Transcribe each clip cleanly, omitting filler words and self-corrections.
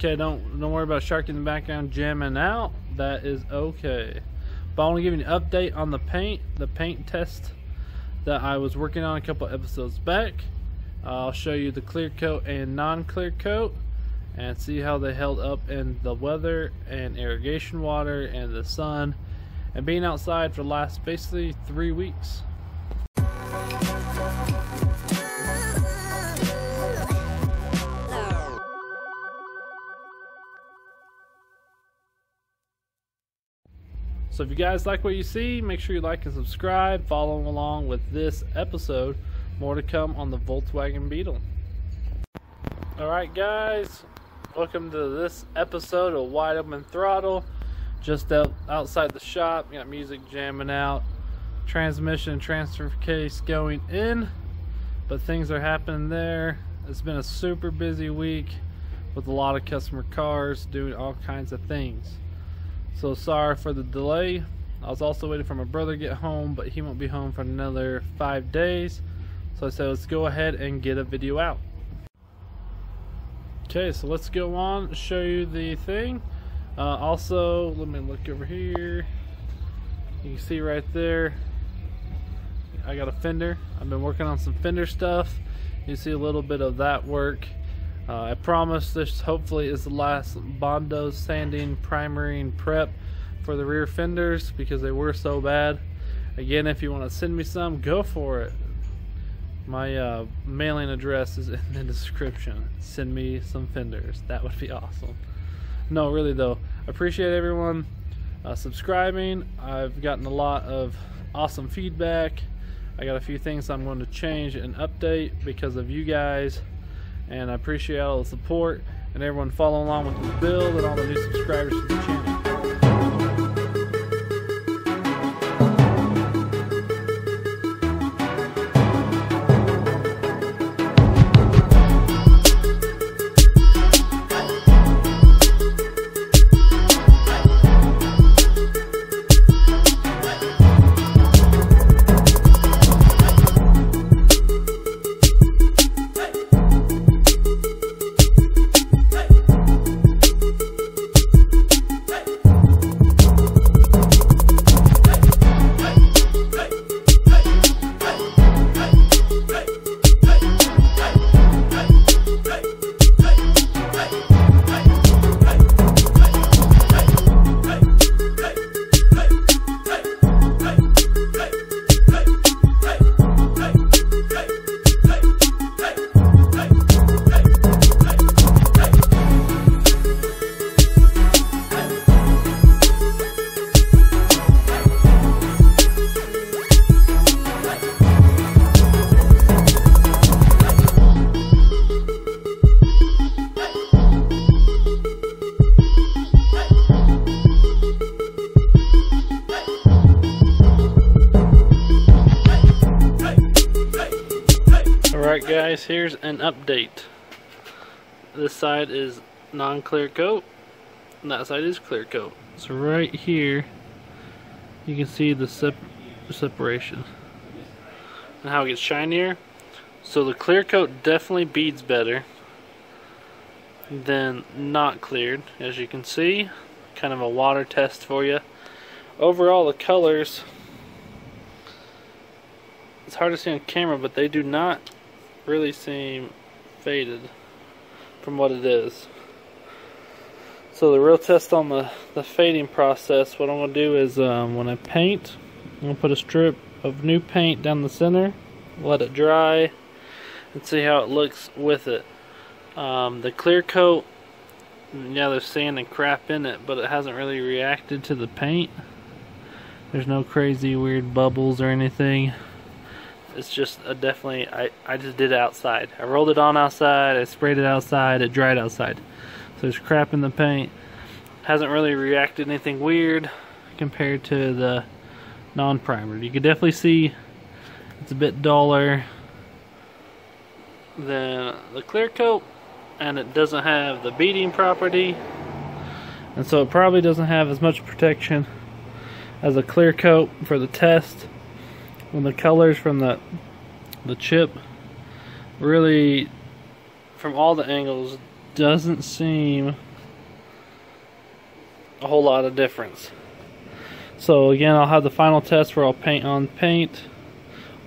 Okay, don't worry about Shark in the background jamming out. That is okay. But I want to give you an update on the paint test that I was working on a couple episodes back. I'll show you the clear coat and non-clear coat and see how they held up in the weather and irrigation water and the sun and being outside for the last basically 3 weeks. So if you guys like what you see, make sure you like and subscribe, following along with this episode. More to come on the Volkswagen Beetle. Alright guys, welcome to this episode of Wide Open Throttle. Just outside the shop, got music jamming out, transmission and transfer case going in, but things are happening there. It's been a super busy week with a lot of customer cars doing all kinds of things. So sorry for the delay. I was also waiting for my brother to get home, but he won't be home for another 5 days. So I said let's go ahead and get a video out. Okay, so let's go on and show you the thing. Also, let me look over here. You can see right there, I got a fender. I've been working on some fender stuff. You see a little bit of that work. I promise this hopefully is the last Bondo sanding, primering, prep for the rear fenders because they were so bad. Again, if you want to send me some, go for it. My mailing address is in the description. Send me some fenders. That would be awesome. No, really though, I appreciate everyone subscribing. I've gotten a lot of awesome feedback. I got a few things I'm going to change and update because of you guys. And I appreciate all the support and everyone following along with the build and all the new subscribers to the channel. Alright guys, here's an update. This side is non-clear coat, and that side is clear coat. So right here, you can see the separation and how it gets shinier. So the clear coat definitely beads better than not cleared, as you can see. Kind of a water test for you. Overall, the colors, it's hard to see on camera, but they do not really seem faded from what it is. So the real test on the fading process, what I'm going to do is when I paint, I'm going to put a strip of new paint down the center, let it dry, and see how it looks with it. The clear coat, yeah, there's sand and crap in it, but it hasn't really reacted to the paint. There's no crazy weird bubbles or anything. It's just definitely, I just did it outside. I rolled it on outside, I sprayed it outside, it dried outside. So there's crap in the paint. Hasn't really reacted anything weird compared to the non-primered. You can definitely see it's a bit duller than the clear coat, and it doesn't have the beading property, and so it probably doesn't have as much protection as a clear coat for the test. When the colors from the chip really, from all the angles, doesn't seem a whole lot of difference. So again, I'll have the final test where I'll paint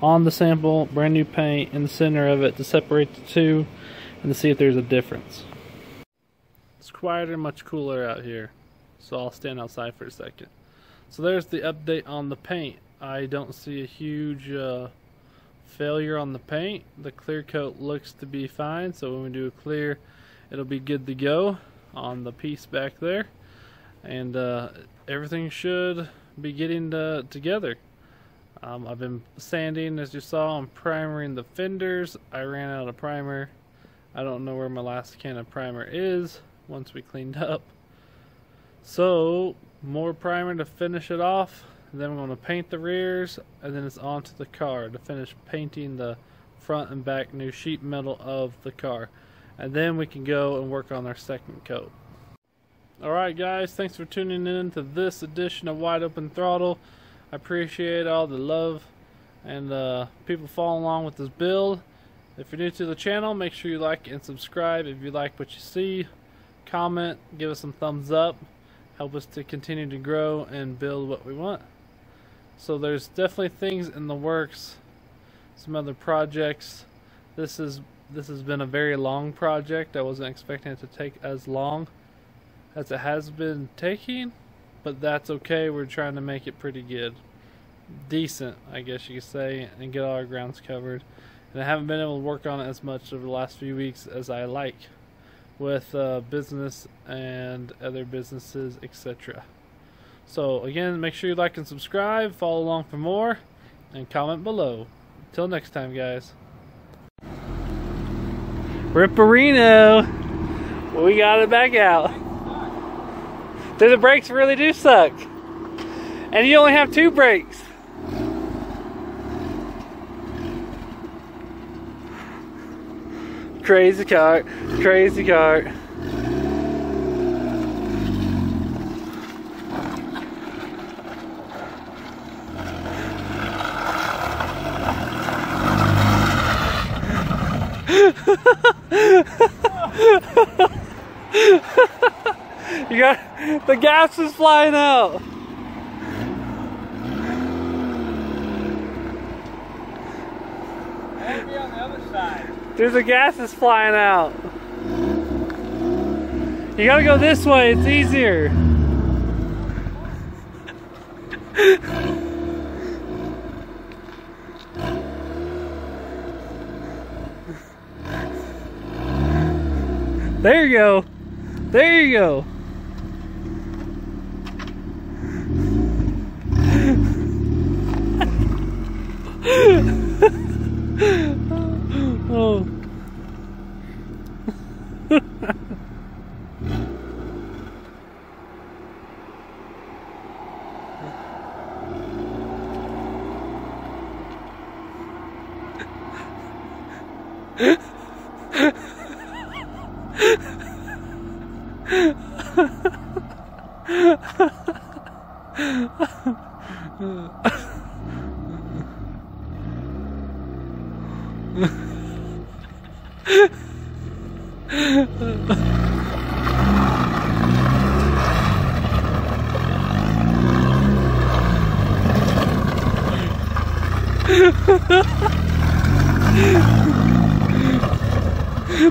on the sample, brand new paint in the center of it to separate the two and to see if there's a difference. It's quieter, much cooler out here, so I'll stand outside for a second. So there's the update on the paint. I don't see a huge failure on the paint. The clear coat looks to be fine, so when we do a clear, it'll be good to go on the piece back there, and everything should be getting together. I've been sanding, as you saw. I'm primering the fenders. I ran out of primer. I don't know where my last can of primer is once we cleaned up. So more primer to finish it off. Then I'm going to paint the rears, and then it's on to the car to finish painting the front and back new sheet metal of the car. And then we can go and work on our second coat. Alright guys, thanks for tuning in to this edition of Wide Open Throttle. I appreciate all the love and people following along with this build. If you're new to the channel, make sure you like and subscribe. If you like what you see, comment, give us some thumbs up. Help us to continue to grow and build what we want. So there's definitely things in the works, some other projects. This has been a very long project. I wasn't expecting it to take as long as it has been taking, but that's okay. We're trying to make it pretty good, decent, I guess you could say, and get all our grounds covered. And I haven't been able to work on it as much over the last few weeks as I like, with business and other businesses, etc. So again, make sure you like and subscribe, follow along for more, and comment below. Until next time, guys. Ripperino, we got it back out. The brakes really do suck, and you only have 2 brakes. Crazy cart, crazy cart. You got the gas is flying out. I'll be on the other side. Dude, the gas is flying out. You gotta go this way, it's easier. There you go. There you go. Oh.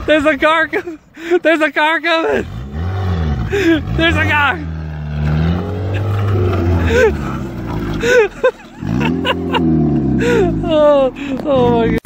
There's a car coming! There's a car coming! There's a car! Oh my God.